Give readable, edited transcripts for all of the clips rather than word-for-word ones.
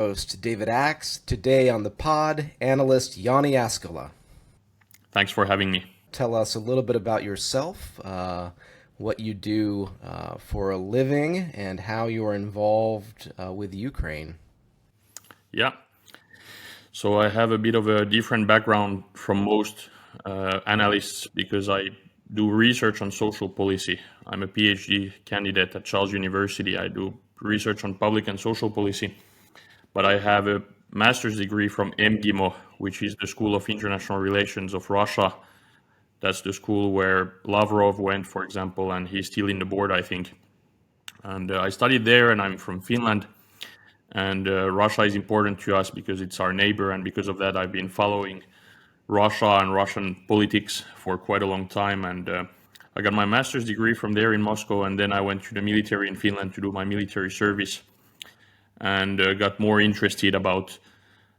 Host David Axe. Today on the pod, analyst Joni Askola. Thanks for having me. Tell us a little bit about yourself, what you do for a living, and how you are involved with Ukraine. Yeah. So I have a bit of a different background from most analysts because I do research on social policy. I'm a PhD candidate at Charles University. I do research on public and social policy, but I have a master's degree from MGIMO, which is the School of International Relations of Russia. That's the school where Lavrov went, for example, and he's still in the board, I think. And I studied there, and I'm from Finland. And Russia is important to us because it's our neighbor, and because of that, I've been following Russia and Russian politics for quite a long time. And I got my master's degree from there in Moscow, and then I went to the military in Finland to do my military service, and got more interested about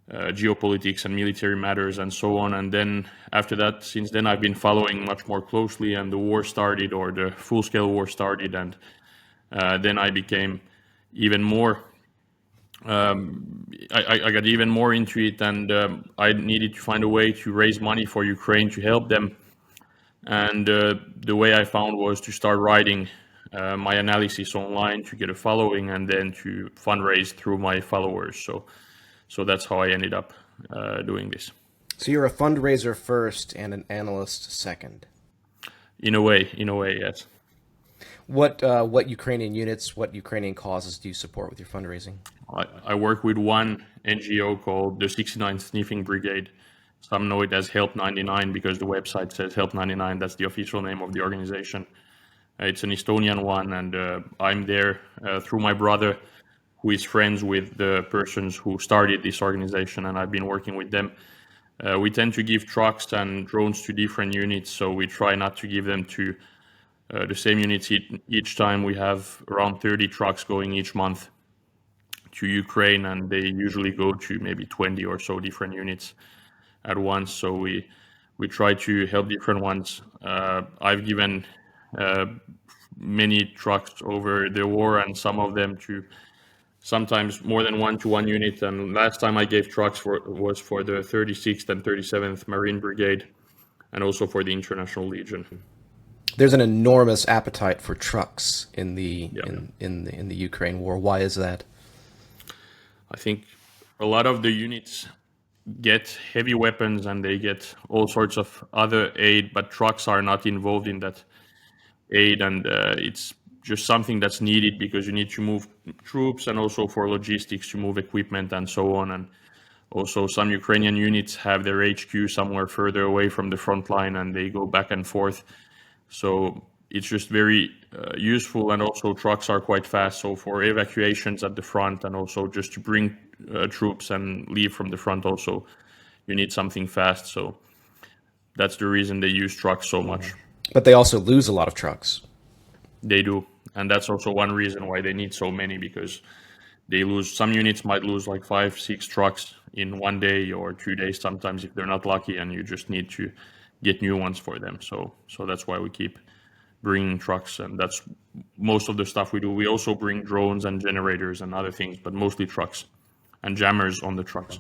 geopolitics and military matters and so on. And then after that, since then, I've been following much more closely, and the war started, or the full-scale war started, and then I became even more I got even more into it, and I needed to find a way to raise money for Ukraine to help them. And the way I found was to start writing my analysis online to get a following, and then to fundraise through my followers. So that's how I ended up doing this. So you're a fundraiser first and an analyst second. In a way, yes. What Ukrainian units, what Ukrainian causes do you support with your fundraising? I work with one NGO called the 69th Sniffing Brigade. Some know it as Help 99 because the website says Help 99. That's the official name of the organization. It's an Estonian one, and I'm there through my brother, who is friends with the persons who started this organization, and I've been working with them. We tend to give trucks and drones to different units, so we try not to give them to the same units each time. We have around 30 trucks going each month to Ukraine, and they usually go to maybe 20 or so different units at once. So we try to help different ones. I've given many trucks over the war, and some of them to sometimes more than one to one unit. And last time I gave trucks was for the 36th and 37th Marine Brigade, and also for the International Legion. There's an enormous appetite for trucks in the Yeah. in the Ukraine war. Why is that? I think a lot of the units get heavy weapons and they get all sorts of other aid, but trucks are not involved in that aid, and it's just something that's needed because you need to move troops, and also for logistics to move equipment and so on. And also some Ukrainian units have their HQ somewhere further away from the front line, and they go back and forth. So it's just very useful, and also trucks are quite fast. So for evacuations at the front, and also just to bring troops and leave from the front, also you need something fast. So that's the reason they use trucks so much. But they also lose a lot of trucks. They do, and that's also one reason why they need so many, because they lose, some units might lose like 5, 6 trucks in one day or 2 days sometimes if they're not lucky, and you just need to get new ones for them. So that's why we keep bringing trucks, and that's most of the stuff we do. We also bring drones and generators and other things, but mostly trucks and jammers on the trucks.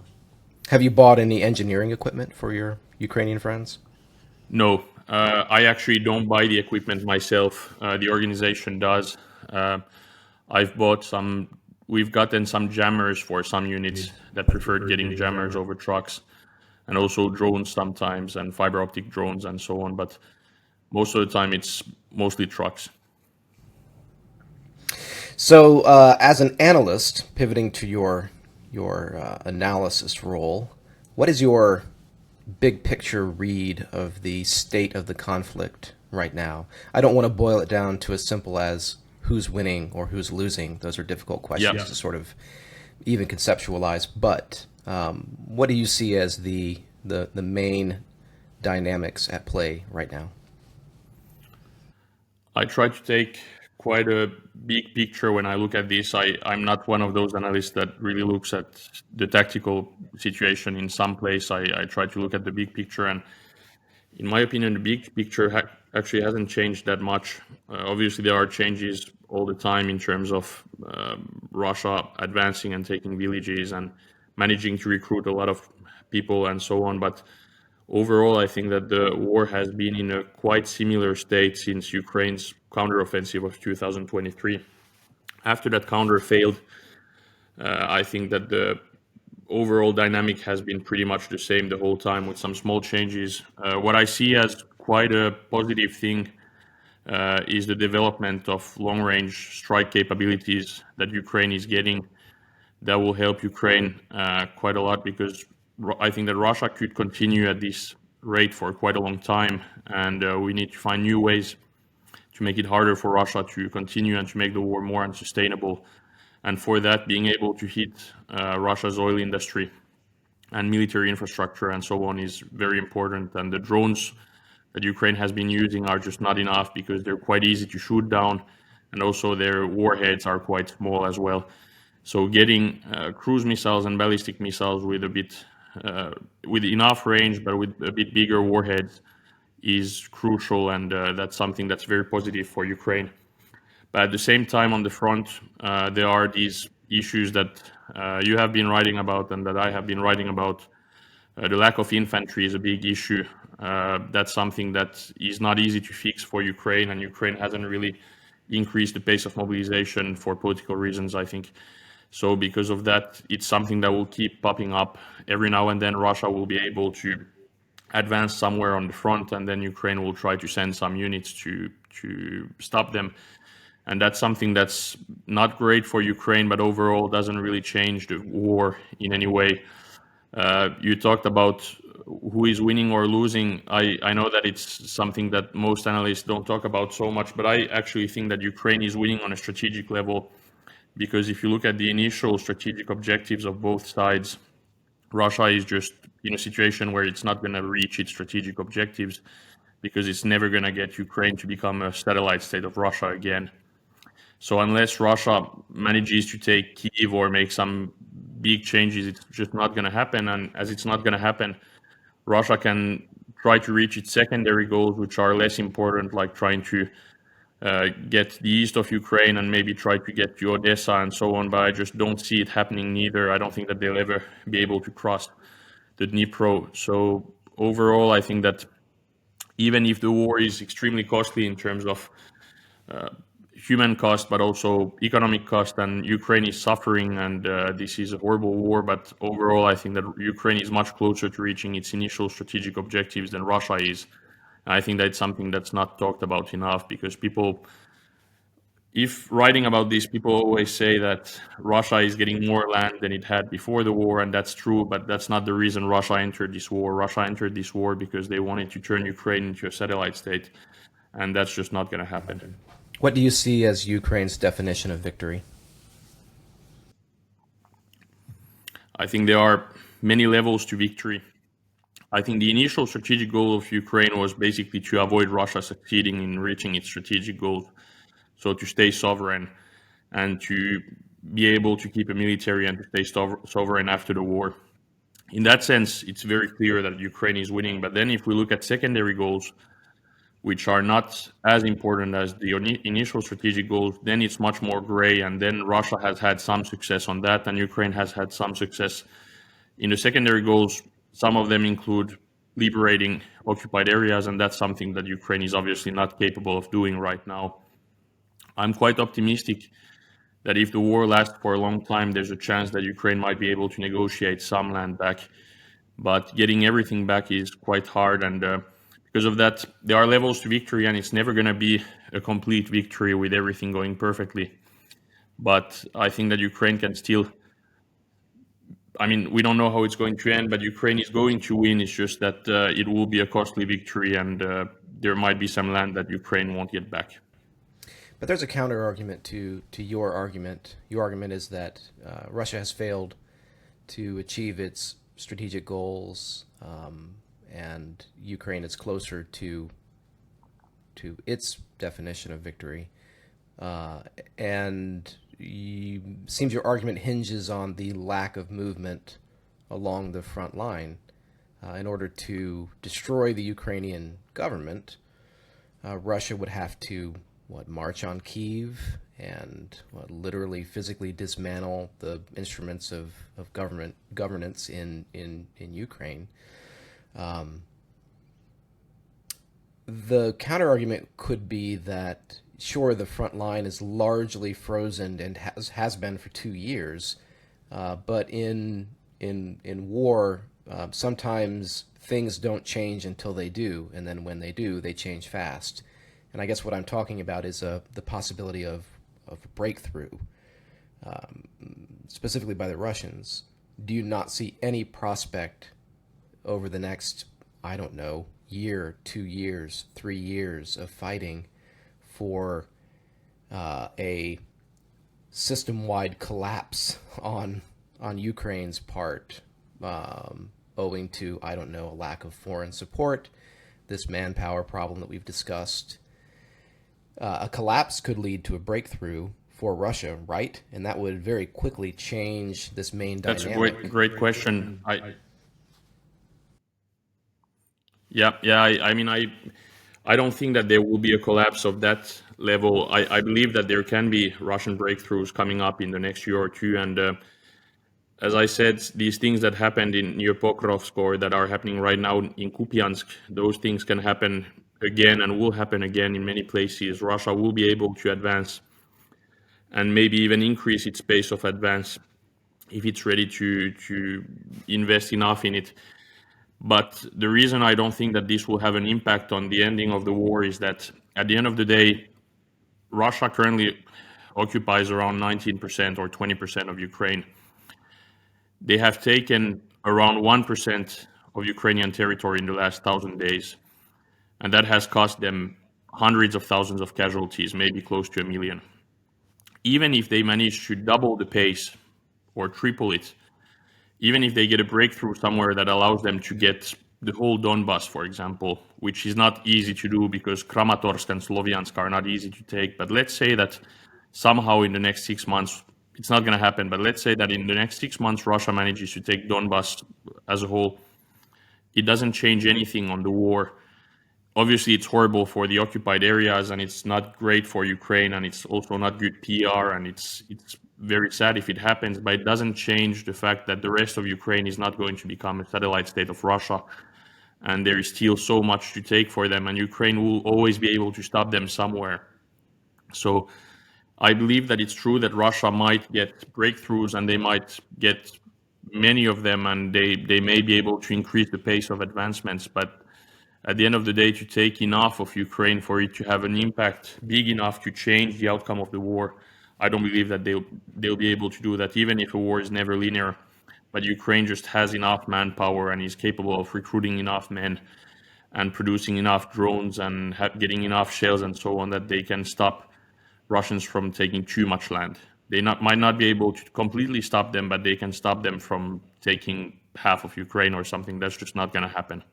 Have you bought any engineering equipment for your Ukrainian friends? No, I actually don't buy the equipment myself. The organization does. I've bought some. We've gotten some jammers for some units that preferred getting jammers over trucks, and also drones sometimes, and fiber optic drones and so on. But most of the time, it's mostly trucks. So, as an analyst, pivoting to your analysis role, what is your big picture read of the state of the conflict right now? I don't want to boil it down to as simple as who's winning or who's losing. Those are difficult questions Yeah. to sort of even conceptualize. But what do you see as the main dynamics at play right now? I try to take quite a big picture when I look at this. I'm not one of those analysts that really looks at the tactical situation in some place. I try to look at the big picture, and In my opinion, the big picture actually hasn't changed that much. Obviously, there are changes all the time in terms of Russia advancing and taking villages and managing to recruit a lot of people and so on. But overall, I think that the war has been in a quite similar state since Ukraine's counteroffensive of 2023. After that counter failed, I think that the overall dynamic has been pretty much the same the whole time with some small changes. What I see as quite a positive thing is the development of long-range strike capabilities that Ukraine is getting. That will help Ukraine quite a lot because I think that Russia could continue at this rate for quite a long time, and we need to find new ways to make it harder for Russia to continue and to make the war more unsustainable. And for that, being able to hit Russia's oil industry and military infrastructure and so on is very important. And the drones that Ukraine has been using are just not enough because they're quite easy to shoot down, and also their warheads are quite small as well. So getting cruise missiles and ballistic missiles with a bit with enough range but with a bit bigger warheads is crucial, and that's something that's very positive for Ukraine. But at the same time, on the front, there are these issues that you have been writing about and that I have been writing about. The lack of infantry is a big issue. That's something that is not easy to fix for Ukraine, and Ukraine hasn't really increased the pace of mobilization for political reasons, I think. So because of that, it's something that will keep popping up. Every now and then Russia will be able to advance somewhere on the front, and then Ukraine will try to send some units to stop them. And that's something that's not great for Ukraine, but overall doesn't really change the war in any way. You talked about who is winning or losing. I know that it's something that most analysts don't talk about so much, but I actually think that Ukraine is winning on a strategic level because if you look at the initial strategic objectives of both sides, Russia is just in a situation where it's not going to reach its strategic objectives because it's never going to get Ukraine to become a satellite state of Russia again. So unless Russia manages to take Kyiv or make some big changes, it's just not going to happen. And as it's not going to happen, Russia can try to reach its secondary goals, which are less important, like trying to get the east of Ukraine and maybe try to get to Odessa and so on. But I just don't see it happening neither. I don't think that they'll ever be able to cross the Dnipro. So overall, I think that even if the war is extremely costly in terms of human cost, but also economic cost, and Ukraine is suffering, and this is a horrible war. But overall, I think that Ukraine is much closer to reaching its initial strategic objectives than Russia is. And I think that's something that's not talked about enough because people, if writing about this, people always say that Russia is getting more land than it had before the war, and that's true, but that's not the reason Russia entered this war. Russia entered this war because they wanted to turn Ukraine into a satellite state, and that's just not going to happen. What do you see as Ukraine's definition of victory? I think there are many levels to victory. I think the initial strategic goal of Ukraine was basically to avoid Russia succeeding in reaching its strategic goals. So to stay sovereign and to be able to keep a military and to stay sovereign after the war. In that sense, it's very clear that Ukraine is winning. But then if we look at secondary goals, which are not as important as the initial strategic goals, then it's much more gray. And then Russia has had some success on that, and Ukraine has had some success in the secondary goals. Some of them include liberating occupied areas, and that's something that Ukraine is obviously not capable of doing right now. I'm quite optimistic that if the war lasts for a long time, there's a chance that Ukraine might be able to negotiate some land back. But getting everything back is quite hard, and because of that, there are levels to victory, and it's never going to be a complete victory with everything going perfectly. But I think that Ukraine can still. I mean, we don't know how it's going to end, but Ukraine is going to win. It's just that it will be a costly victory, and there might be some land that Ukraine won't get back. But there's a counter argument to your argument. Your argument is that Russia has failed to achieve its strategic goals, and Ukraine is closer to its definition of victory. And seems your argument hinges on the lack of movement along the front line. in order to destroy the Ukrainian government, Russia would have to march on Kiev and literally physically dismantle the instruments of governance in Ukraine. The counter argument could be that sure, the front line is largely frozen and has been for 2 years, but in war, sometimes things don't change until they do, and then when they do, they change fast. And I guess what I'm talking about is the possibility of a breakthrough, specifically by the Russians. Do you not see any prospect over the next, I don't know, year, 2 years, 3 years of fighting for a system-wide collapse on Ukraine's part, owing to, I don't know, a lack of foreign support, this manpower problem that we've discussed? A collapse could lead to a breakthrough for Russia, right? And that would very quickly change this main That's a dynamic. great question. I mean, I don't think that there will be a collapse of that level. I believe that there can be Russian breakthroughs coming up in the next year or two. And as I said, these things that happened in near Pokrovsk or that are happening right now in Kupiansk, those things can happen again and will happen again in many places. Russia will be able to advance and maybe even increase its pace of advance if it's ready to invest enough in it. But the reason I don't think that this will have an impact on the ending of the war is that at the end of the day, Russia currently occupies around 19% or 20% of Ukraine. They have taken around 1% of Ukrainian territory in the last 1,000 days, and that has cost them hundreds of thousands of casualties, maybe close to 1 million. Even if they manage to double the pace or triple it, even if they get a breakthrough somewhere that allows them to get the whole Donbas, for example, which is not easy to do because Kramatorsk and Sloviansk are not easy to take. But let's say that somehow in the next 6 months, it's not going to happen, but let's say that in the next 6 months, Russia manages to take Donbas as a whole. It doesn't change anything on the war. Obviously, it's horrible for the occupied areas, and it's not great for Ukraine, and it's also not good PR, and it's very sad if it happens, but it doesn't change the fact that the rest of Ukraine is not going to become a satellite state of Russia, and there is still so much to take for them, and Ukraine will always be able to stop them somewhere. So I believe that it's true that Russia might get breakthroughs, and they might get many of them, and they may be able to increase the pace of advancements, but at the end of the day, to take enough of Ukraine for it to have an impact big enough to change the outcome of the war, I don't believe that they'll be able to do that, even if a war is never linear. But Ukraine just has enough manpower and is capable of recruiting enough men and producing enough drones and getting enough shells and so on that they can stop Russians from taking too much land. They might not be able to completely stop them, but they can stop them from taking half of Ukraine or something. That's just not going to happen.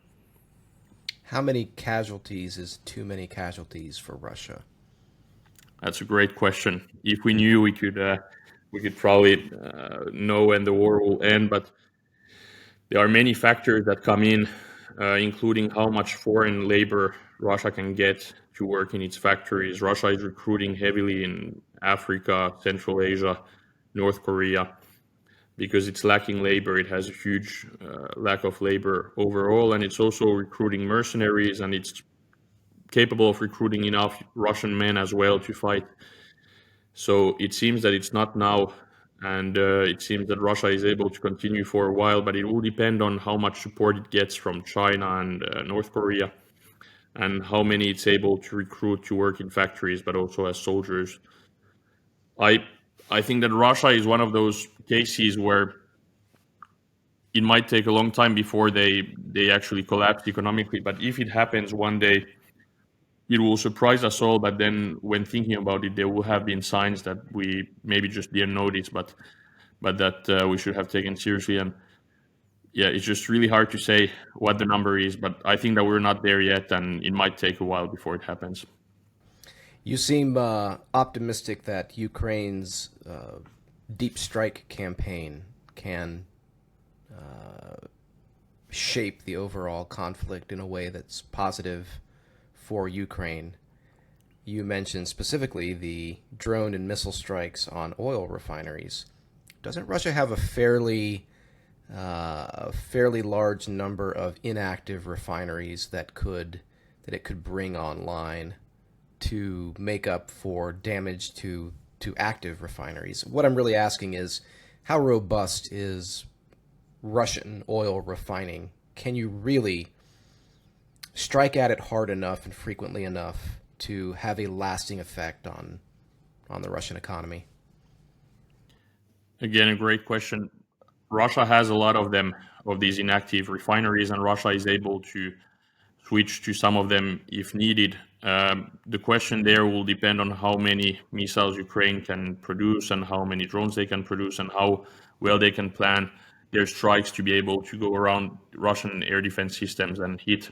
How many casualties is too many casualties for Russia? That's a great question. If we knew, we could probably know when the war will end. But there are many factors that come in, including how much foreign labor Russia can get to work in its factories. Russia is recruiting heavily in Africa, Central Asia, North Korea. Because it's lacking labor, it has a huge lack of labor overall, and it's also recruiting mercenaries, and it's capable of recruiting enough Russian men as well to fight. So it seems that it's not now, and it seems that Russia is able to continue for a while, but it will depend on how much support it gets from China and North Korea, and how many it's able to recruit to work in factories, but also as soldiers. I think that Russia is one of those cases where it might take a long time before they actually collapse economically, but if it happens one day, it will surprise us all. But then when thinking about it, there will have been signs that we maybe just didn't notice, but that we should have taken seriously. And yeah, it's just really hard to say what the number is, but I think that we're not there yet, and it might take a while before it happens. You seem optimistic that Ukraine's deep strike campaign can shape the overall conflict in a way that's positive for Ukraine. You mentioned specifically the drone and missile strikes on oil refineries. Doesn't Russia have a fairly large number of inactive refineries that it could bring online to make up for damage to active refineries? What I'm really asking is, how robust is Russian oil refining? Can you really strike at it hard enough and frequently enough to have a lasting effect on the Russian economy? Again, a great question. Russia has a lot of them, of these inactive refineries, and Russia is able to switch to some of them if needed. The question there will depend on how many missiles Ukraine can produce and how many drones they can produce and how well they can plan their strikes to be able to go around Russian air defense systems and hit.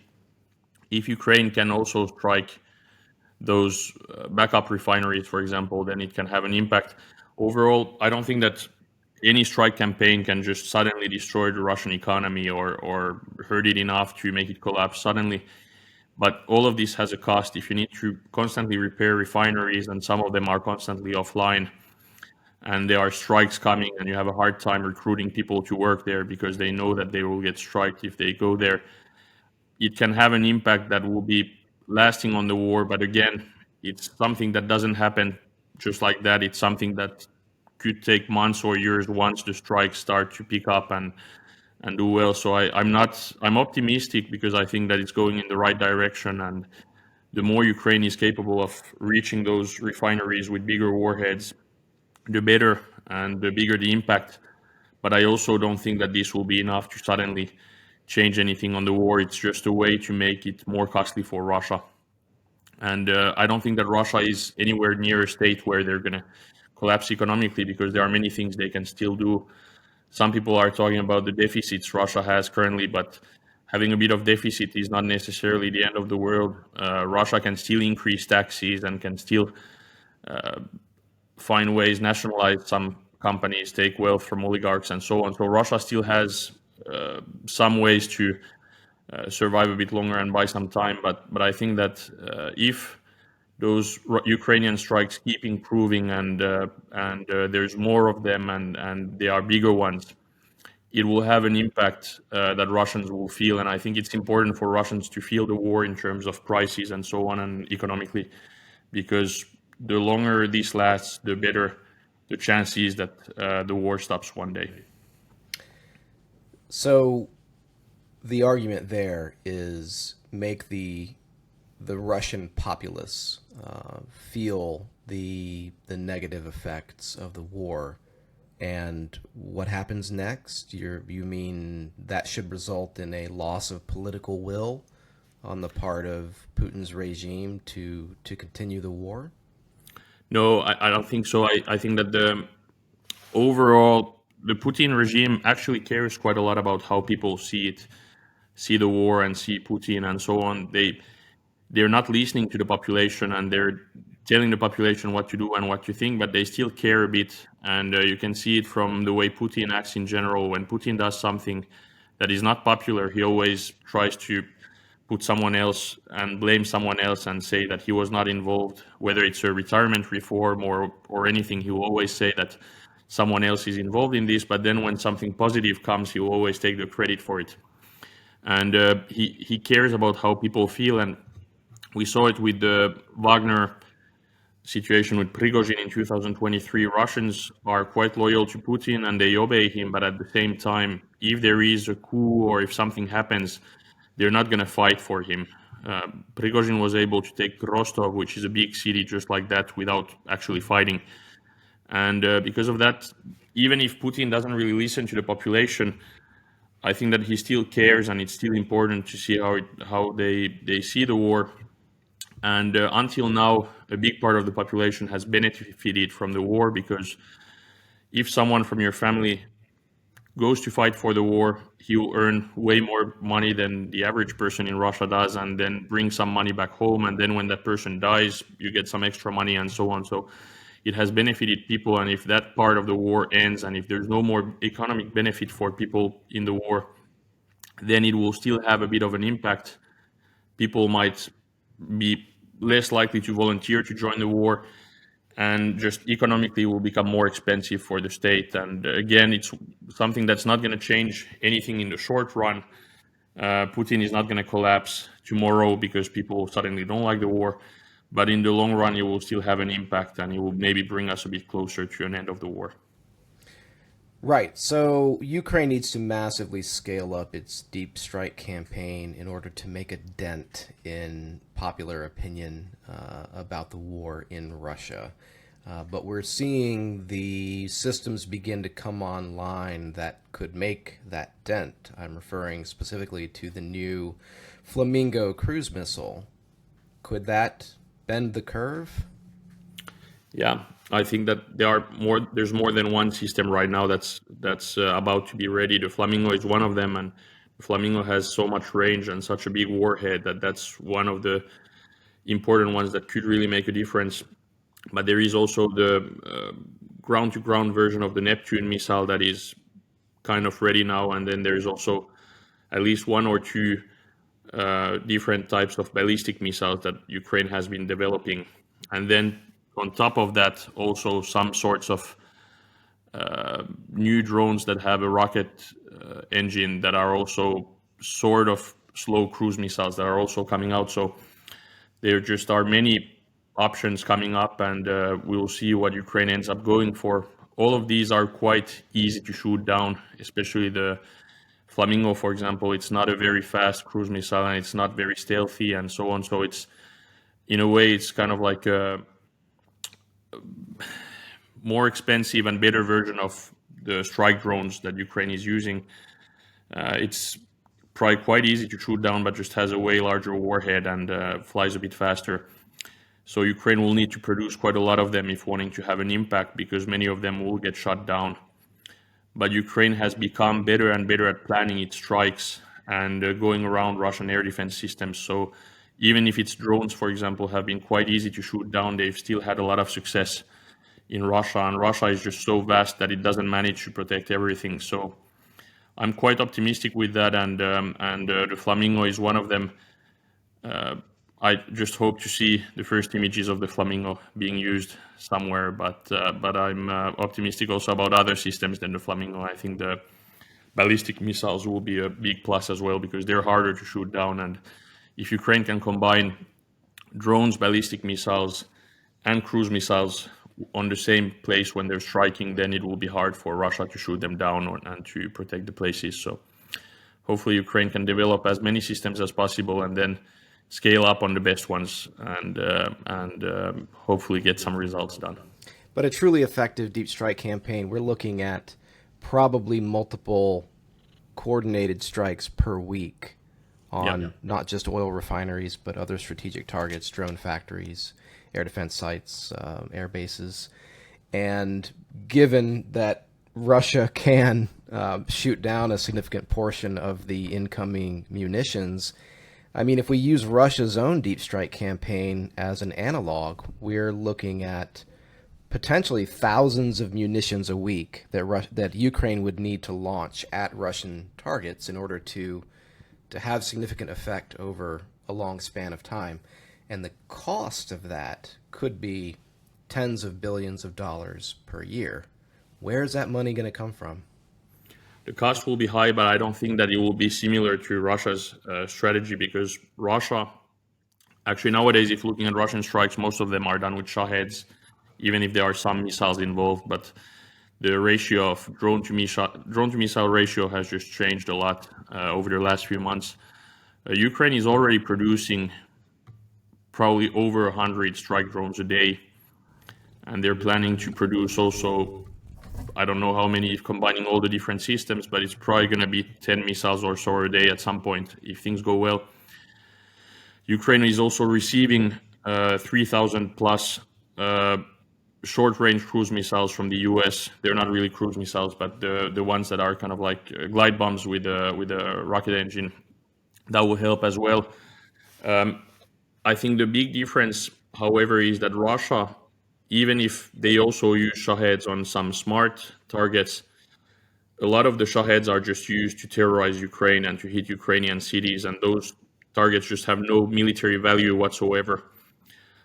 If Ukraine can also strike those backup refineries, for example, then it can have an impact. Overall, I don't think that any strike campaign can just suddenly destroy the Russian economy or hurt it enough to make it collapse suddenly. But all of this has a cost. If you need to constantly repair refineries and some of them are constantly offline and there are strikes coming and you have a hard time recruiting people to work there because they know that they will get striked if they go there, it can have an impact that will be lasting on the war. But again, it's something that doesn't happen just like that. It's something that could take months or years once the strikes start to pick up and do well. So I'm optimistic because I think that it's going in the right direction. And the more Ukraine is capable of reaching those refineries with bigger warheads, the better and the bigger the impact. But I also don't think that this will be enough to suddenly change anything on the war. It's just a way to make it more costly for Russia. And I don't think that Russia is anywhere near a state where they're going to collapse economically because there are many things they can still do. Some people are talking about the deficits Russia has currently, but having a bit of deficit is not necessarily the end of the world. Russia can still increase taxes and can still find ways, nationalize some companies, take wealth from oligarchs, and so on. So Russia still has some ways to survive a bit longer and buy some time. But I think that if those Ukrainian strikes keep improving and there's more of them and they are bigger ones, it will have an impact that Russians will feel. And I think it's important for Russians to feel the war in terms of prices and so on and economically, because the longer this lasts, the better the chance is that the war stops one day. So the argument there is make the Russian populace feel the negative effects of the war, and what happens next? You mean that should result in a loss of political will on the part of Putin's regime to continue the war? No, I don't think so. I think that the Putin regime actually cares quite a lot about how people see the war and see Putin and so on. They're not listening to the population and they're telling the population what to do and what to think, but they still care a bit. And you can see it from the way Putin acts in general. When Putin does something that is not popular, he always tries to put someone else and blame someone else and say that he was not involved, whether it's a retirement reform or anything. He will always say that someone else is involved in this, but then when something positive comes, he will always take the credit for it. And he cares about how people feel. And we saw it with the Wagner situation with Prigozhin in 2023. Russians are quite loyal to Putin and they obey him, but at the same time, if there is a coup or if something happens, they're not going to fight for him. Prigozhin was able to take Rostov, which is a big city just like that, without actually fighting. And because of that, even if Putin doesn't really listen to the population, I think that he still cares, and it's still important to see how they see the war. And until now, a big part of the population has benefited from the war, because if someone from your family goes to fight for the war, he will earn way more money than the average person in Russia does, and then bring some money back home. And then when that person dies, you get some extra money and so on. So it has benefited people. And if that part of the war ends, and if there's no more economic benefit for people in the war, then it will still have a bit of an impact. People might be less likely to volunteer to join the war, and just economically will become more expensive for the state. And again, it's something that's not going to change anything in the short run. Putin is not going to collapse tomorrow because people suddenly don't like the war. But in the long run, it will still have an impact, and it will maybe bring us a bit closer to an end of the war. Right. So Ukraine needs to massively scale up its deep strike campaign in order to make a dent in popular opinion about the war in Russia. But we're seeing the systems begin to come online that could make that dent. I'm referring specifically to the new Flamingo cruise missile. Could that bend the curve? Yeah, I think that there's more than one system right now that's about to be ready. The Flamingo is one of them, and the Flamingo has so much range and such a big warhead that that's one of the important ones that could really make a difference. But there is also the ground-to-ground version of the Neptune missile that is kind of ready now, and then there is also at least one or two different types of ballistic missiles that Ukraine has been developing. And then on top of that, also some sorts of new drones that have a rocket engine that are also sort of slow cruise missiles that are also coming out. So there just are many options coming up, and we'll see what Ukraine ends up going for. All of these are quite easy to shoot down, especially the Flamingo, for example. It's not a very fast cruise missile, and it's not very stealthy, and so on. So it's, in a way, it's kind of like a more expensive and better version of the strike drones that Ukraine is using. It's probably quite easy to shoot down, but just has a way larger warhead and flies a bit faster. So Ukraine will need to produce quite a lot of them if wanting to have an impact, because many of them will get shot down. But Ukraine has become better and better at planning its strikes and going around Russian air defense systems. So even if its drones, for example, have been quite easy to shoot down, they've still had a lot of success in Russia. And Russia is just so vast that it doesn't manage to protect everything. So I'm quite optimistic with that, and the Flamingo is one of them. I just hope to see the first images of the Flamingo being used somewhere, but I'm optimistic also about other systems than the Flamingo. I think the ballistic missiles will be a big plus as well, because they're harder to shoot down, and if Ukraine can combine drones, ballistic missiles, and cruise missiles on the same place when they're striking, then it will be hard for Russia to shoot them down and to protect the places. So hopefully Ukraine can develop as many systems as possible and then scale up on the best ones, and hopefully get some results done. But a truly effective deep strike campaign, we're looking at probably multiple coordinated strikes per week on Yeah. not just oil refineries, but other strategic targets, drone factories, air defense sites, air bases. And given that Russia can shoot down a significant portion of the incoming munitions, I mean, if we use Russia's own deep strike campaign as an analog, we're looking at potentially thousands of munitions a week that Ukraine would need to launch at Russian targets in order to have significant effect over a long span of time. And the cost of that could be tens of billions of dollars per year. Where is that money going to come from? The cost will be high, but I don't think that it will be similar to Russia's strategy, because Russia, actually nowadays, if looking at Russian strikes, most of them are done with Shaheds, even if there are some missiles involved. But the ratio of drone to missile ratio has just changed a lot over the last few months. Ukraine is already producing probably over 100 strike drones a day, and they're planning to produce also, I don't know how many if combining all the different systems, but it's probably going to be 10 missiles or so a day at some point if things go well. Ukraine is also receiving 3,000 plus short-range cruise missiles from the US. They're not really cruise missiles, but the ones that are kind of like glide bombs with a rocket engine. That will help as well. I think the big difference, however, is that Russia, even if they also use Shaheds on some smart targets, a lot of the Shaheeds are just used to terrorize Ukraine and to hit Ukrainian cities, and those targets just have no military value whatsoever.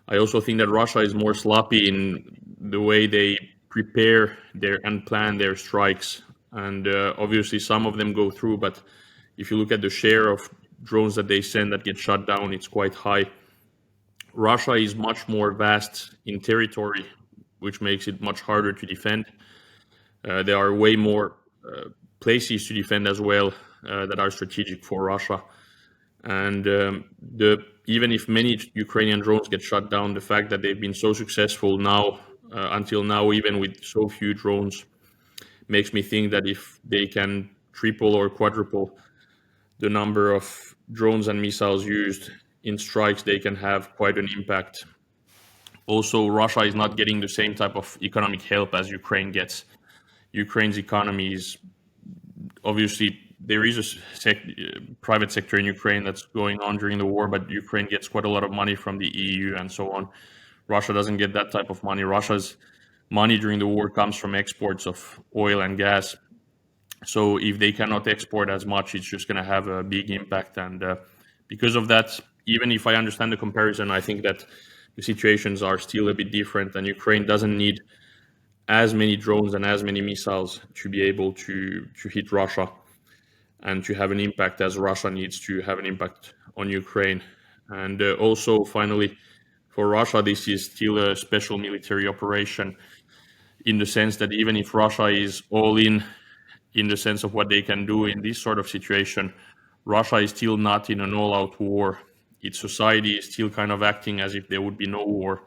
I also think that Russia is more sloppy in the way they prepare their and plan their strikes, and obviously some of them go through. But if you look at the share of drones that they send that get shut down, it's quite high. Russia is much more vast in territory, which makes it much harder to defend. There are way more places to defend as well that are strategic for Russia. And even if many Ukrainian drones get shut down, the fact that they've been so successful now, until now, even with so few drones, makes me think that if they can triple or quadruple the number of drones and missiles used in strikes, they can have quite an impact. Also, Russia is not getting the same type of economic help as Ukraine gets. Ukraine's economy is obviously there is a private sector in Ukraine that's going on during the war, but Ukraine gets quite a lot of money from the EU and so on. Russia doesn't get that type of money. Russia's money during the war comes from exports of oil and gas. So if they cannot export as much, it's just going to have a big impact. And because of that, even if I understand the comparison, I think that the situations are still a bit different, and Ukraine doesn't need as many drones and as many missiles to be able to hit Russia and to have an impact as Russia needs to have an impact on Ukraine. And also, finally, for Russia, this is still a special military operation in the sense that even if Russia is all in the sense of what they can do in this sort of situation, Russia is still not in an all-out war. Its society is still kind of acting as if there would be no war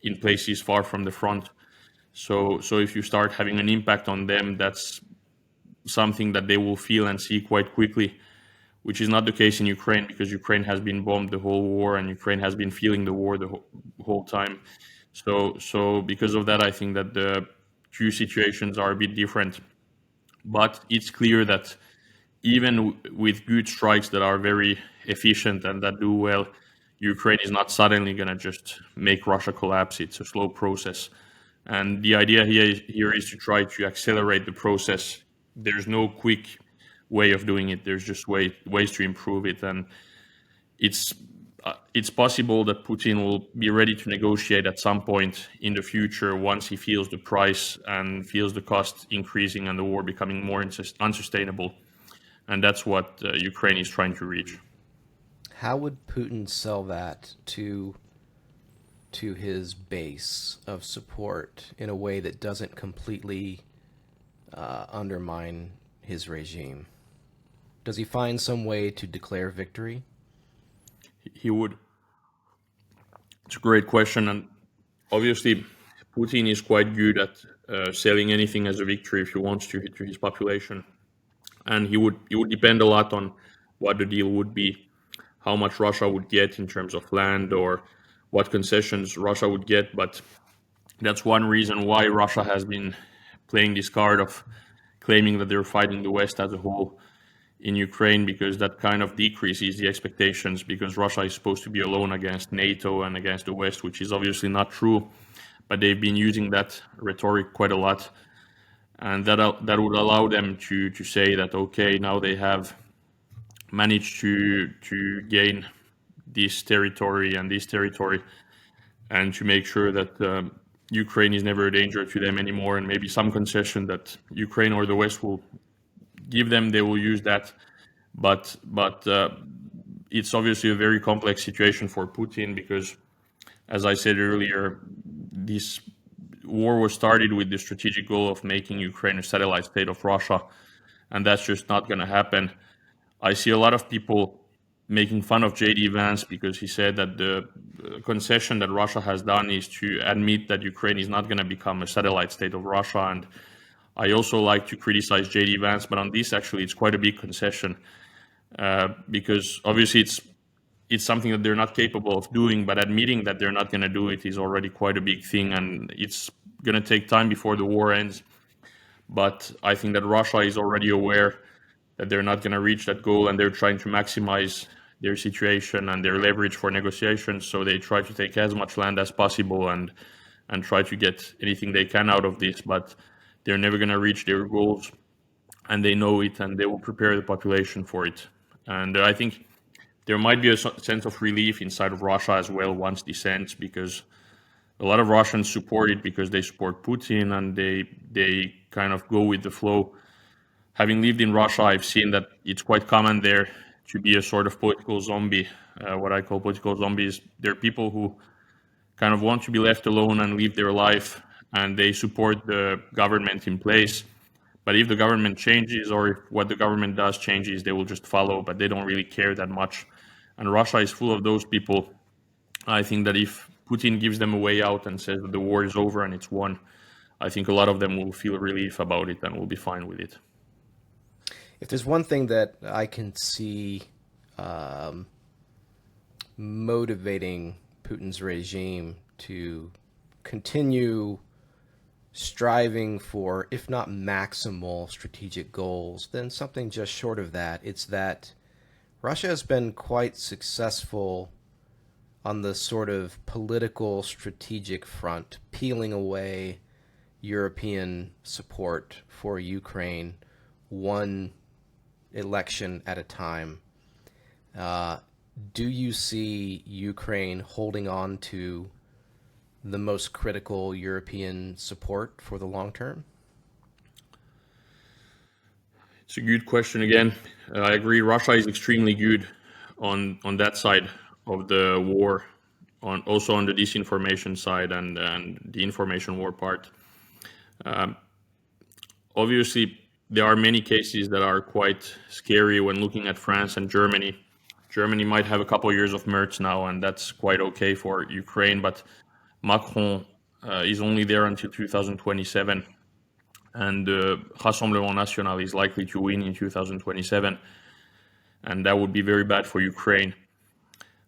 in places far from the front. So if you start having an impact on them, that's something that they will feel and see quite quickly, which is not the case in Ukraine, because Ukraine has been bombed the whole war and Ukraine has been feeling the war the whole time. So because of that, I think that the two situations are a bit different. But it's clear that even with good strikes that are very efficient and that do well, Ukraine is not suddenly going to just make Russia collapse. It's a slow process. And the idea here is to try to accelerate the process. There's no quick way of doing it. There's just ways to improve it. And it's possible that Putin will be ready to negotiate at some point in the future once he feels the price and feels the cost increasing and the war becoming more unsustainable. And that's what Ukraine is trying to reach. How would Putin sell that to his base of support in a way that doesn't completely undermine his regime? Does he find some way to declare victory? He would. It's a great question, and obviously, Putin is quite good at selling anything as a victory if he wants to his population, and it would depend a lot on what the deal would be, how much Russia would get in terms of land, or what concessions Russia would get. But that's one reason why Russia has been playing this card of claiming that they're fighting the West as a whole in Ukraine, because that kind of decreases the expectations, because Russia is supposed to be alone against NATO and against the West, which is obviously not true. But they've been using that rhetoric quite a lot, and that would allow them to say that, okay, now they have managed to gain this territory and this territory, and to make sure that Ukraine is never a danger to them anymore, and maybe some concession that Ukraine or the West will give them, they will use that. But it's obviously a very complex situation for Putin, because, as I said earlier, this war was started with the strategic goal of making Ukraine a satellite state of Russia, and that's just not going to happen. I see a lot of people making fun of JD Vance because he said that the concession that Russia has done is to admit that Ukraine is not going to become a satellite state of Russia. And I also like to criticize JD Vance, but on this, actually, it's quite a big concession, because obviously it's something that they're not capable of doing, but admitting that they're not going to do it is already quite a big thing, and it's going to take time before the war ends. But I think that Russia is already aware that they're not going to reach that goal, and they're trying to maximize their situation and their leverage for negotiations. So they try to take as much land as possible and try to get anything they can out of this, but they're never going to reach their goals and they know it, and they will prepare the population for it. And I think there might be a sense of relief inside of Russia as well once this ends, because a lot of Russians support it because they support Putin, and they kind of go with the flow. Having lived in Russia, I've seen that it's quite common there to be a sort of political zombie. What I call political zombies, they're people who kind of want to be left alone and live their life, and they support the government in place. But if the government changes, or if what the government does changes, they will just follow, but they don't really care that much. And Russia is full of those people. I think that if Putin gives them a way out and says that the war is over and it's won, I think a lot of them will feel relief about it and will be fine with it. If there's one thing that I can see um, motivating Putin's regime to continue striving for, if not maximal strategic goals, then something just short of that, it's that Russia has been quite successful on the sort of political strategic front, peeling away European support for Ukraine one election at a time. Uh, do you see Ukraine holding on to the most critical European support for the long term? It's a good question again. I agree. Russia is extremely good on that side of the war, on also on the disinformation side and the information war part. Um, Obviously, there are many cases that are quite scary when looking at France and Germany. Germany might have a couple of years of merge now, and that's quite okay for Ukraine. But Macron is only there until 2027, and the Rassemblement National is likely to win in 2027, and that would be very bad for Ukraine.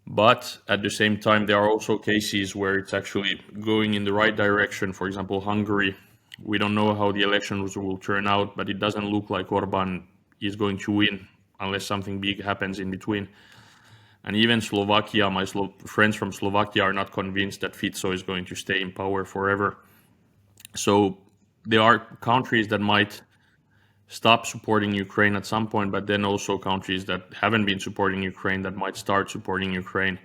But at the same time, there are also cases where it's actually going in the right direction. For example, Hungary. We don't know how the elections will turn out, but it doesn't look like Orban is going to win unless something big happens in between. And even Slovakia, my friends from Slovakia are not convinced that Fico is going to stay in power forever. So there are countries that might stop supporting Ukraine at some point, but then also countries that haven't been supporting Ukraine that might start supporting Ukraine.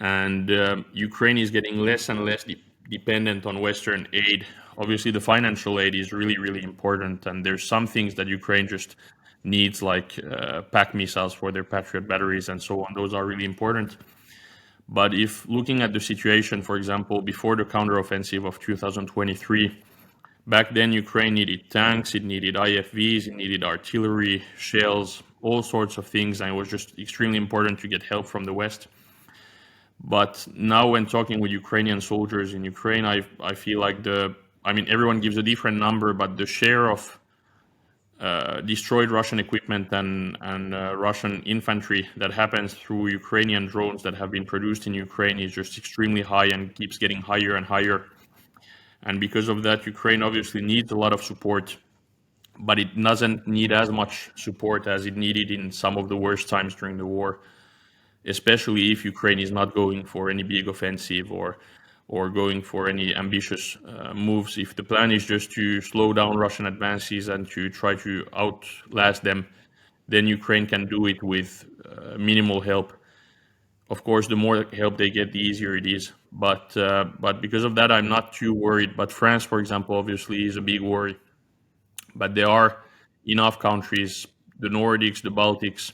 And Ukraine is getting less and less dependent on Western aid. Obviously, the financial aid is really, really important, and there's some things that Ukraine just needs, like pack missiles for their Patriot batteries and so on. Those are really important. But if looking at the situation, for example, before the counteroffensive of 2023, back then Ukraine needed tanks, it needed IFVs, it needed artillery, shells, all sorts of things, and it was just extremely important to get help from the West. But now, when talking with Ukrainian soldiers in Ukraine, I feel like everyone gives a different number, but the share of destroyed Russian equipment and Russian infantry that happens through Ukrainian drones that have been produced in Ukraine is just extremely high and keeps getting higher and higher. And because of that, Ukraine obviously needs a lot of support, but it doesn't need as much support as it needed in some of the worst times during the war, especially if Ukraine is not going for any big offensive or going for any ambitious moves. If the plan is just to slow down Russian advances and to try to outlast them, then Ukraine can do it with minimal help. Of course, the more help they get, the easier it is. But because of that, I'm not too worried. But France, for example, obviously is a big worry. But there are enough countries, the Nordics, the Baltics,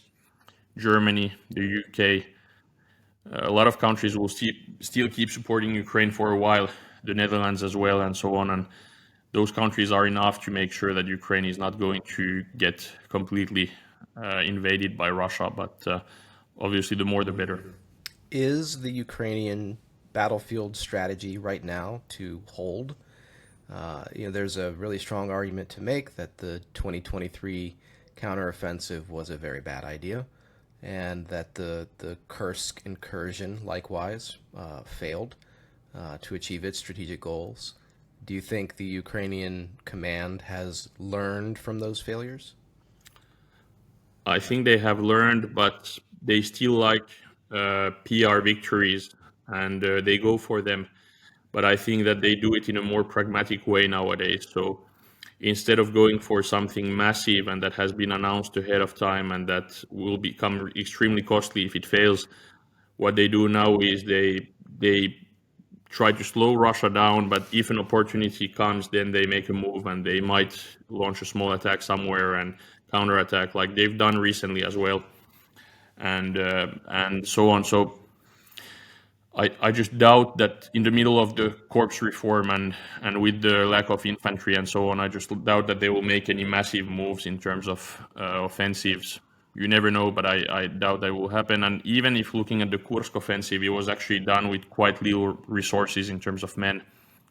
Germany, the UK. A lot of countries will still keep supporting Ukraine for a while, the Netherlands as well, and so on. And those countries are enough to make sure that Ukraine is not going to get completely invaded by Russia. But obviously, the more the better. Is the Ukrainian battlefield strategy right now to hold? There's a really strong argument to make that the 2023 counteroffensive was a very bad idea, and that the Kursk incursion likewise failed to achieve its strategic goals. Do you think the Ukrainian command has learned from those failures? I think they have learned, but they still like PR victories, and they go for them. But I think that they do it in a more pragmatic way nowadays. So instead of going for something massive and that has been announced ahead of time and that will become extremely costly if it fails, what they do now is they try to slow Russia down, but if an opportunity comes, then they make a move and they might launch a small attack somewhere and counterattack, like they've done recently as well, and so on. So I just doubt that in the middle of the corps reform and with the lack of infantry and so on, I just doubt that they will make any massive moves in terms of offensives. You never know, but I doubt that will happen. And even if looking at the Kursk offensive, it was actually done with quite little resources in terms of men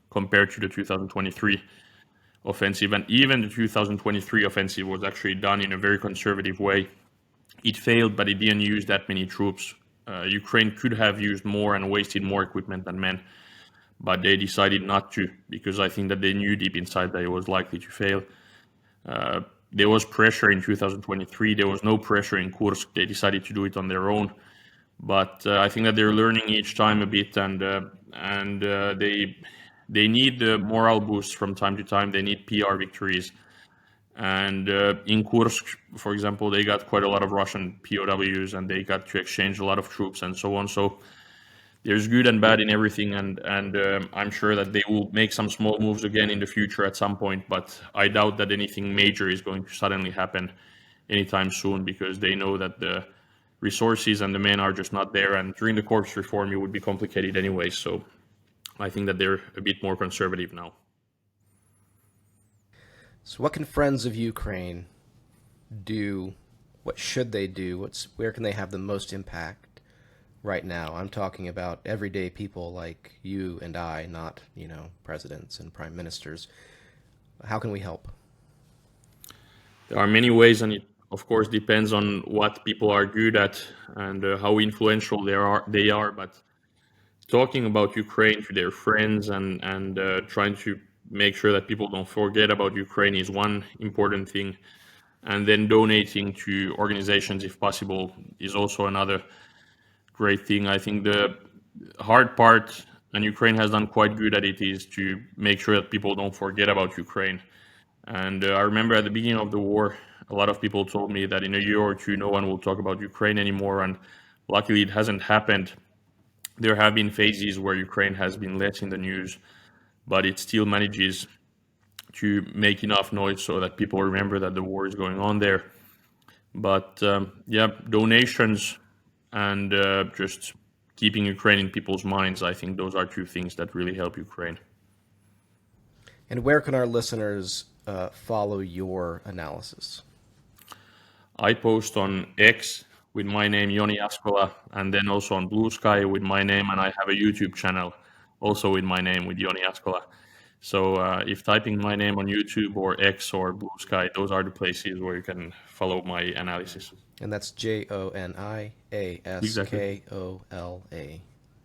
compared to the 2023 offensive. And even the 2023 offensive was actually done in a very conservative way. It failed, but it didn't use that many troops. Ukraine could have used more and wasted more equipment than men, but they decided not to because I think that they knew deep inside that it was likely to fail. There was pressure in 2023. There was no pressure in Kursk. They decided to do it on their own. But I think that they're learning each time a bit, and they need morale boosts from time to time. They need PR victories. And in Kursk, for example, they got quite a lot of Russian POWs, and they got to exchange a lot of troops and so on. So there's good and bad in everything, and I'm sure that they will make some small moves again in the future at some point. But I doubt that anything major is going to suddenly happen anytime soon because they know that the resources and the men are just not there. And during the corps reform, it would be complicated anyway. So I think that they're a bit more conservative now. So, what can friends of Ukraine do? What should they do? Where can they have the most impact right now? I'm talking about everyday people like you and I, not, presidents and prime ministers. How can we help? There are many ways, and it of course depends on what people are good at and how influential they are. But talking about Ukraine to their friends and trying to make sure that people don't forget about Ukraine is one important thing. And then donating to organizations if possible is also another great thing. I think the hard part, and Ukraine has done quite good at it, is to make sure that people don't forget about Ukraine. And I remember at the beginning of the war, a lot of people told me that in a year or two, no one will talk about Ukraine anymore. And luckily, it hasn't happened. There have been phases where Ukraine has been less in the news, but it still manages to make enough noise so that people remember that the war is going on there. But yeah, donations and just keeping Ukraine in people's minds, I think those are two things that really help Ukraine. And where can our listeners follow your analysis? I post on X with my name, Joni Askola, and then also on Blue Sky with my name, and I have a YouTube channel also with my name, with Joni Askola. So if typing my name on YouTube or X or Blue Sky, those are the places where you can follow my analysis. And that's JoniAskola. Exactly.